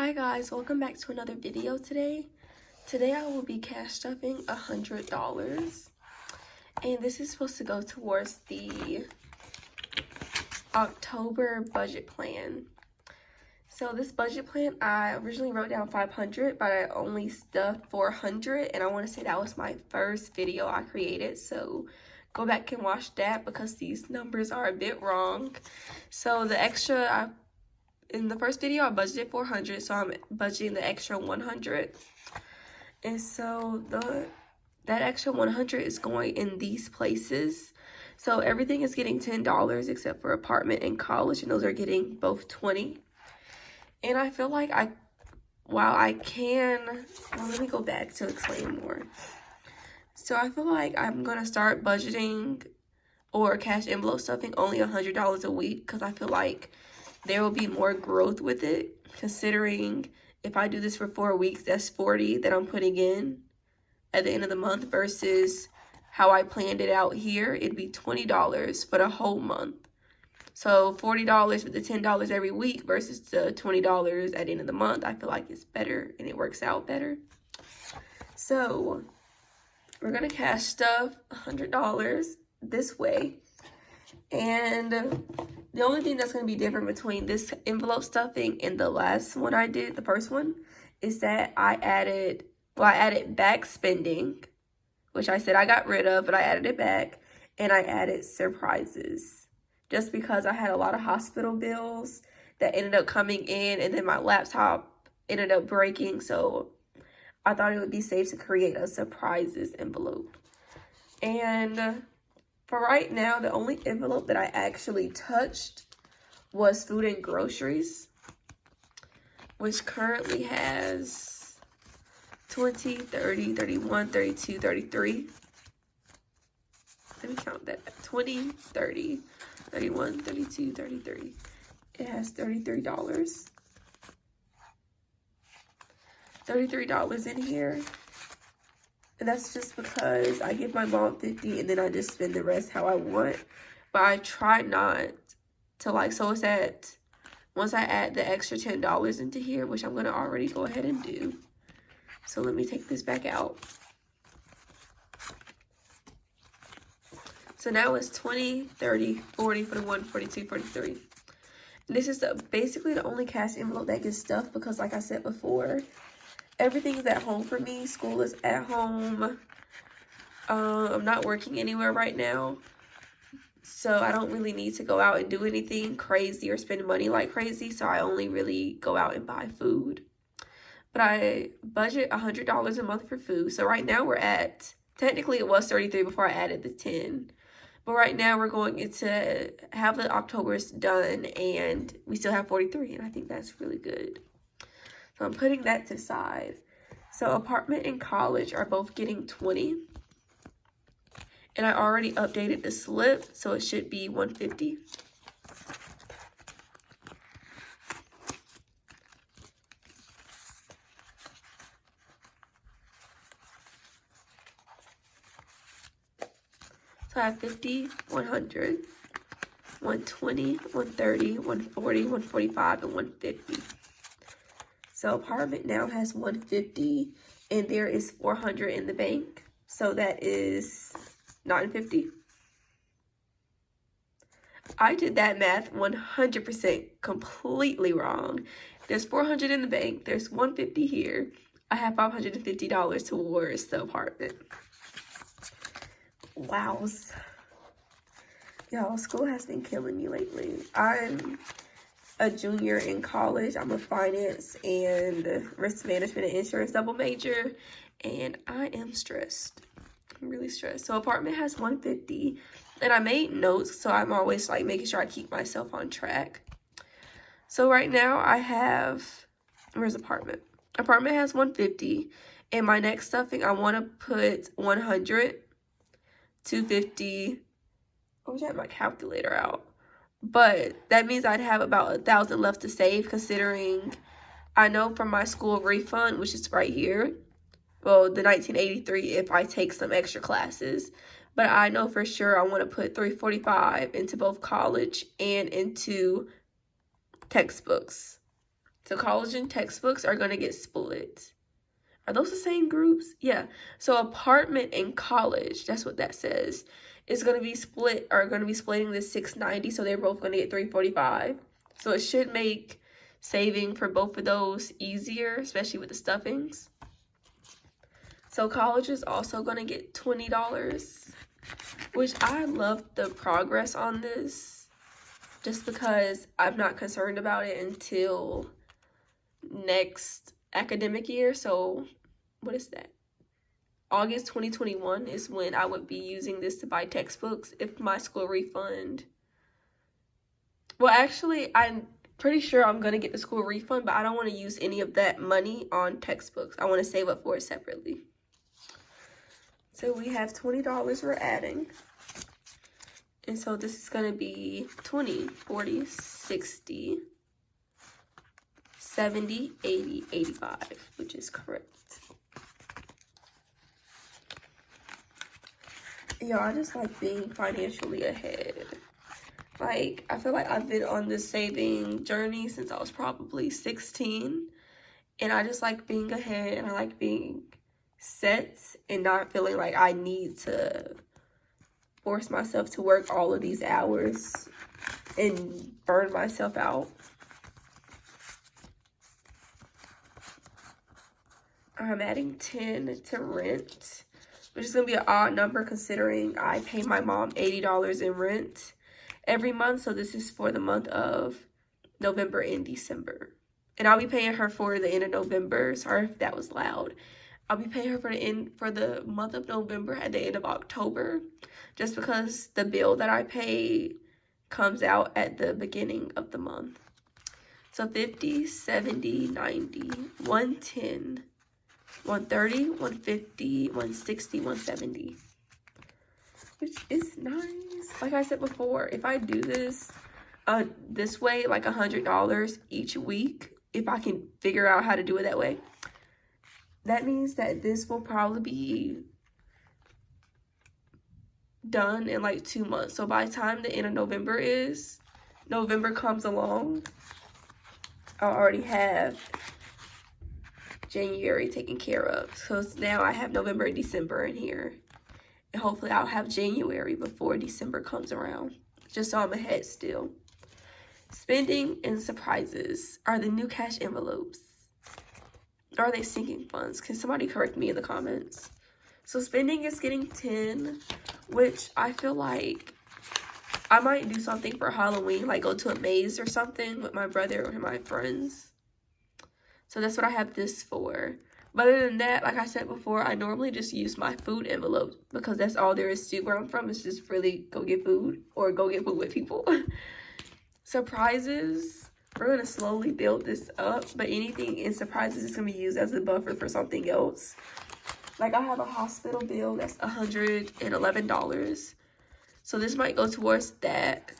Hi guys, welcome back to another video today. Today I will be cash stuffing $100, and this is supposed to go towards the October budget plan. So this budget plan, I originally wrote down 500, but I only stuffed 400, and I want to say that was my first video I created, so go back and watch that because these numbers are a bit wrong. So the extra, in the first video I budgeted 400, so I'm budgeting the extra 100, and so that extra 100 is going in these places. So everything is getting $10 except for apartment and college, and those are getting both 20. And I feel like let me go back to explain more. So I feel like I'm gonna start budgeting or cash envelope stuffing only $100 a week, because I feel like there will be more growth with it, considering if I do this for 4 weeks, that's 40 that I'm putting in at the end of the month, versus how I planned it out here, it'd be $20 for the whole month. So $40 with the $10 every week versus the $20 at the end of the month, I feel like it's better and it works out better. So we're gonna cash stuff $100 this way. And the only thing that's going to be different between this envelope stuffing and the last one I did, the first one, is that I added back spending, which I said I got rid of, but I added it back, and I added surprises, just because I had a lot of hospital bills that ended up coming in, and then my laptop ended up breaking, so I thought it would be safe to create a surprises envelope. And for right now, the only envelope that I actually touched was food and groceries, which currently has 20, 30, 31, 32, 33. Let me count that. 20, 30, 31, 32, 33. It has $33. $33 in here. And that's just because I give my mom 50 and then I just spend the rest how I want. But I try not to so it's at, once I add the extra $10 into here, which I'm going to already go ahead and do. So let me take this back out. So now it's 20, 30, 40, 41, 42, 43. And this is basically the only cash envelope that gets stuffed because, like I said before, everything is at home for me. School is at home. I'm not working anywhere right now, so I don't really need to go out and do anything crazy or spend money like crazy, so I only really go out and buy food. But I budget $100 a month for food. So right now we're at, technically it was 33 before I added the 10. But right now we're going into have the October's done, and we still have 43, and I think that's really good. So I'm putting that to the side. So apartment and college are both getting 20. And I already updated the slip, so it should be 150. So I have 50, 100, 120, 130, 140, 145, and 150. So apartment now has 150, and there is 400 in the bank. So that is 950. I did that math 100% completely wrong. There's 400 in the bank. There's 150 here. I have $550 towards the apartment. Wow. Y'all, school has been killing me lately. I'm a junior in college. I'm a finance and risk management and insurance double major, and I am stressed. I'm really stressed. So apartment has 150, and I made notes, so I'm always making sure I keep myself on track. So right now I have, where's apartment? Apartment has 150, and my next stuffing I want to put 100, 250. I wish I had my calculator out. But that means I'd have about 1,000 left to save, considering I know from my school refund, which is right here, well, the 1983 if I take some extra classes. But I know for sure I want to put $345 into both college and into textbooks. So college and textbooks are going to get split. Are those the same groups? Yeah. So apartment and college, that's what that says, is going to be split, are going to be splitting this $690. So they're both going to get $345. So it should make saving for both of those easier, especially with the stuffings. So college is also going to get $20, which I love the progress on this, just because I'm not concerned about it until next academic year. So what is that? August 2021 is when I would be using this to buy textbooks if my school refund. Well, actually, I'm pretty sure I'm going to get the school refund, but I don't want to use any of that money on textbooks. I want to save up for it separately. So we have $20 we're adding. And so this is going to be 20, 40, 60, 70, 80, 85, which is correct. Yo, I just like being financially ahead. Like, I feel like I've been on this saving journey since I was probably 16. And I just like being ahead, and I like being set and not feeling like I need to force myself to work all of these hours and burn myself out. I'm adding 10 to rent, which is going to be an odd number considering I pay my mom $80 in rent every month. So this is for the month of November and December. And I'll be paying her for the end of November. Sorry if that was loud. I'll be paying her for the month of November at the end of October, just because the bill that I pay comes out at the beginning of the month. So 50, 70, 90, 110, 130, 150, 160, 170, which is nice. Like I said before, if I do this way, like $100 each week, if I can figure out how to do it that way, that means that this will probably be done in like 2 months. So by the time the end of November comes along, I'll already have January taken care of. So now I have November and December in here. And hopefully I'll have January before December comes around, just so I'm ahead still. Spending and surprises are the new cash envelopes. Or are they sinking funds? Can somebody correct me in the comments? So spending is getting 10, which I feel like I might do something for Halloween, like go to a maze or something with my brother or my friends. So that's what I have this for. But other than that, like I said before, I normally just use my food envelope because that's all there is to where I'm from. Is just really go get food or go get food with people. Surprises. We're going to slowly build this up, but anything in surprises is going to be used as a buffer for something else. Like I have a hospital bill that's $111. So this might go towards that,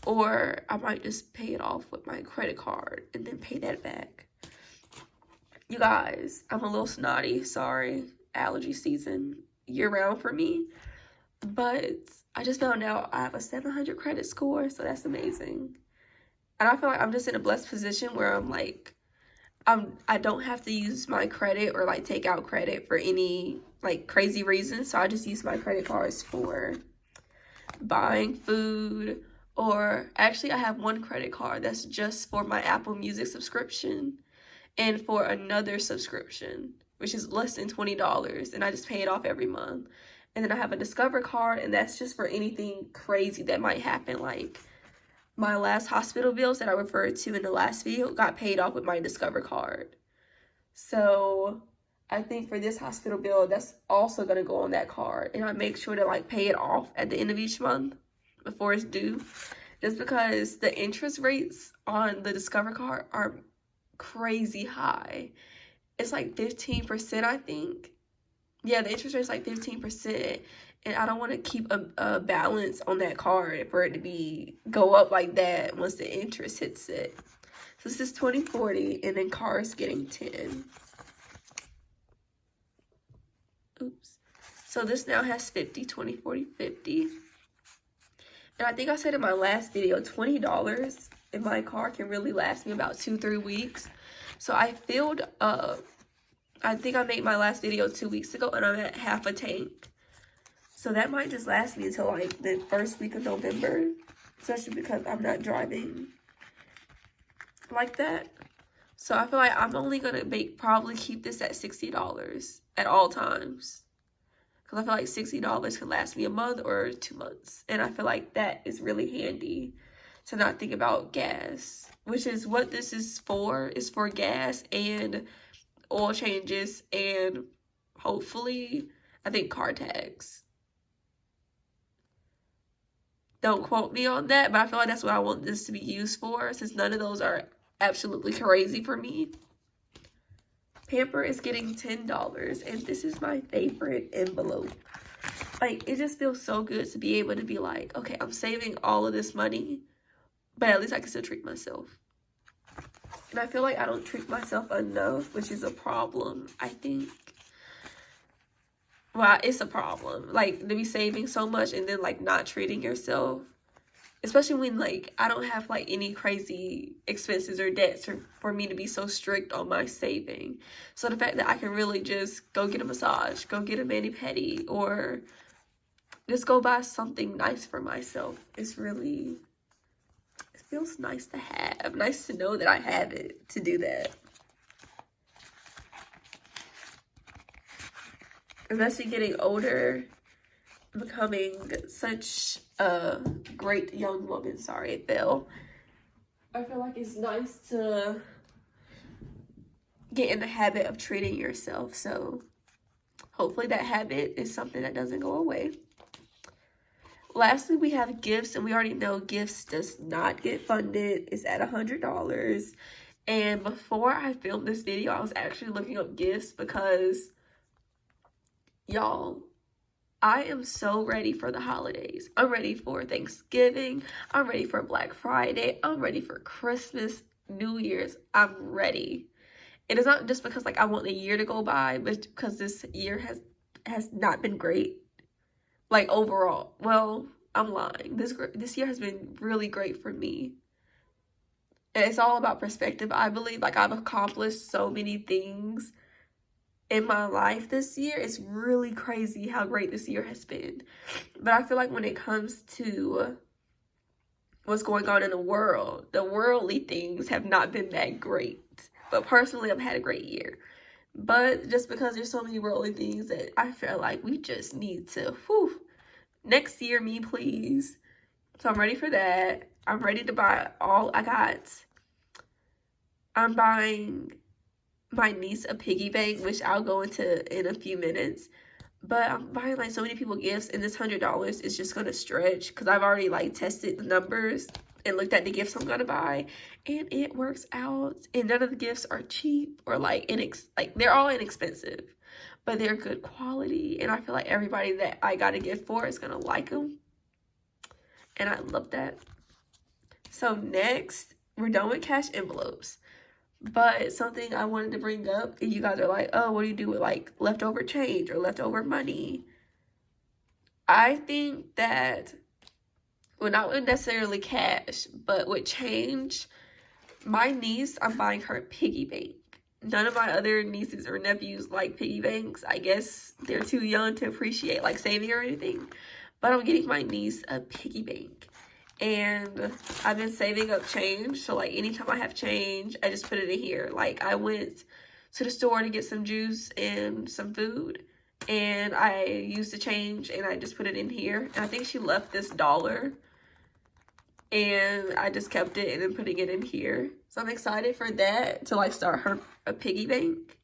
or I might just pay it off with my credit card and then pay that back. You guys, I'm a little snotty. Sorry. Allergy season year round for me. But I just found out I have a 700 credit score, so that's amazing. And I feel like I'm just in a blessed position where I'm like, I don't have to use my credit or like take out credit for any like crazy reasons. So I just use my credit cards for buying food, or actually I have one credit card that's just for my Apple Music subscription and for another subscription, which is less than $20, and I just pay it off every month. And then I have a Discover card, and that's just for anything crazy that might happen, like my last hospital bills that I referred to in the last video got paid off with my Discover card. So I think for this hospital bill, that's also going to go on that card. And I make sure to like pay it off at the end of each month before it's due. Just because the interest rates on the Discover card are crazy high. It's like 15%, I think. Yeah, the interest rate is like 15%. And I don't want to keep a balance on that card for it to go up like that once the interest hits it. So this is 2040, and then cars getting 10. Oops. So this now has 50, 20, 40, 50. And I think I said in my last video, $20 in my car can really last me about 2-3 weeks. So I filled up, I think I made my last video 2 weeks ago, and I'm at half a tank. So that might just last me until like the first week of November, especially because I'm not driving like that. So I feel like I'm only gonna probably keep this at $60 at all times, because I feel like $60 could last me a month or 2 months, and I feel like that is really handy to not think about gas, which is what this is for gas and oil changes and hopefully I think car tags. Don't quote me on that, but I feel like that's what I want this to be used for, since none of those are absolutely crazy for me. Pamper is getting $10, and this is my favorite envelope. Like, it just feels so good to be able to be like, okay, I'm saving all of this money, but at least I can still treat myself. And I feel like I don't treat myself enough, which is a problem, I think. Well, it's a problem, like, to be saving so much and then, like, not treating yourself. Especially when, like, I don't have, like, any crazy expenses or debts for me to be so strict on my saving. So the fact that I can really just go get a massage, go get a mani-pedi, or just go buy something nice for myself, it's really, it feels nice to have. Nice to know that I have it to do that. Especially getting older, becoming such a great young woman. Sorry, it fell. I feel like it's nice to get in the habit of treating yourself. So hopefully that habit is something that doesn't go away. Lastly, we have gifts, and we already know gifts does not get funded. It's at $100. And before I filmed this video, I was actually looking up gifts because, y'all, I am so ready for the holidays. I'm ready for Thanksgiving. I'm ready for Black Friday. I'm ready for Christmas, New Year's. I'm ready. It is not just because, like, I want the year to go by, but because this year has not been great. Like, overall. Well, I'm lying. This year has been really great for me. And it's all about perspective, I believe. Like, I've accomplished so many things in my life this year. It's really crazy how great this year has been. But I feel like when it comes to what's going on in the world, the worldly things have not been that great. But personally, I've had a great year. But just because there's so many worldly things that I feel like we just need to, next year, me please. So I'm ready for that. I'm ready to buy all I got. I'm buying my niece a piggy bank, which I'll go into in a few minutes. But I'm buying, like, so many people gifts, and this $100 is just gonna stretch because I've already, like, tested the numbers and looked at the gifts I'm gonna buy, and it works out. And none of the gifts are cheap or like they're all inexpensive, but they're good quality, and I feel like everybody that I got a gift for is gonna like them, and I love that. So next, we're done with cash envelopes. But something I wanted to bring up, and you guys are like, oh, what do you do with, like, leftover change or leftover money? I think that, well, not with necessarily cash, but with change, my niece, I'm buying her a piggy bank. None of my other nieces or nephews like piggy banks. I guess they're too young to appreciate, like, saving or anything. But I'm getting my niece a piggy bank. And I've been saving up change, so, like, anytime I have change, I just put it in here. Like, I went to the store to get some juice and some food, and I used the change, and I just put it in here. And I think she left this $1, and I just kept it and then putting it in here. So I'm excited for that, to, like, start her a piggy bank.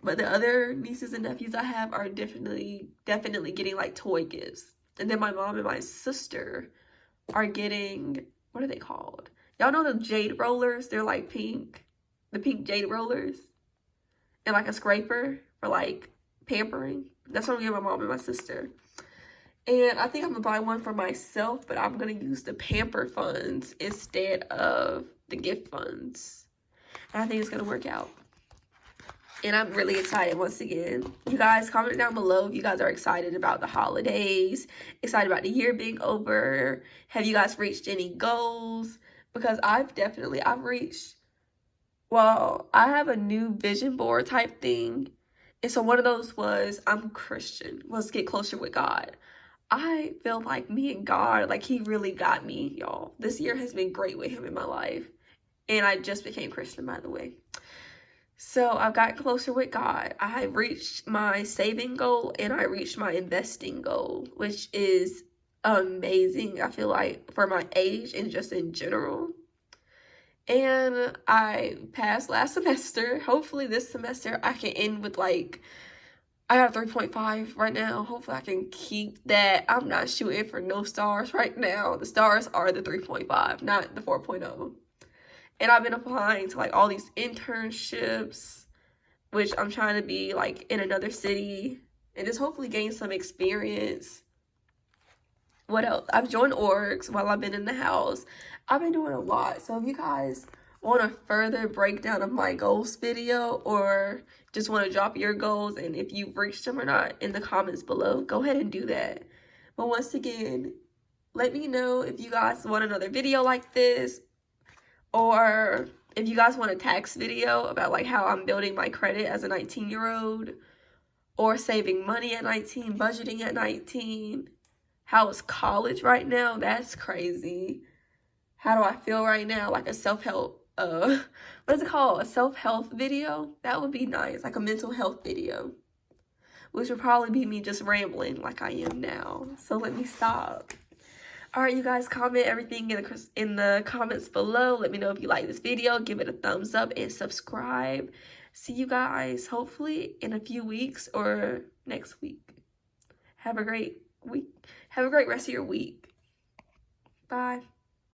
But the other nieces and nephews I have are definitely getting, like, toy gifts. And then my mom and my sister are getting, what are they called? Y'all know the jade rollers? They're like pink. The pink jade rollers. And like a scraper for like pampering. That's what I'm giving my mom and my sister. And I think I'm gonna buy one for myself, but I'm gonna use the pamper funds instead of the gift funds. And I think it's gonna work out. And I'm really excited once again. You guys, comment down below if you guys are excited about the holidays, excited about the year being over. Have you guys reached any goals? because I've reached, well, I have a new vision board type thing. And so one of those was, I'm Christian. Let's get closer with God. I feel like me and God, like he really got me, y'all. This year has been great with him in my life. And I just became Christian, by the way. So I've got closer with God. I reached my saving goal and I reached my investing goal, which is amazing, I feel like, for my age and just in general. And I passed last semester. Hopefully this semester I can end with like, I have 3.5 right now. Hopefully I can keep that. I'm not shooting for no stars right now. The stars are the 3.5, not the 4.0. And I've been applying to like all these internships, which I'm trying to be like in another city and just hopefully gain some experience. What else? I've joined orgs while I've been in the house. I've been doing a lot. So if you guys want a further breakdown of my goals video, or just want to drop your goals and if you've reached them or not in the comments below, go ahead and do that. But once again, let me know if you guys want another video like this, or if you guys want a tax video about like how I'm building my credit as a 19-year-old, or saving money at 19, budgeting at 19, how is college right now? That's crazy. How do I feel right now? Like a self-help, what is it called? A self-help video? That would be nice, like a mental health video, which would probably be me just rambling like I am now. So let me stop. All right, you guys, comment everything in the comments below. Let me know if you like this video. Give it a thumbs up and subscribe. See you guys hopefully in a few weeks or next week. Have a great week. Have a great rest of your week. Bye.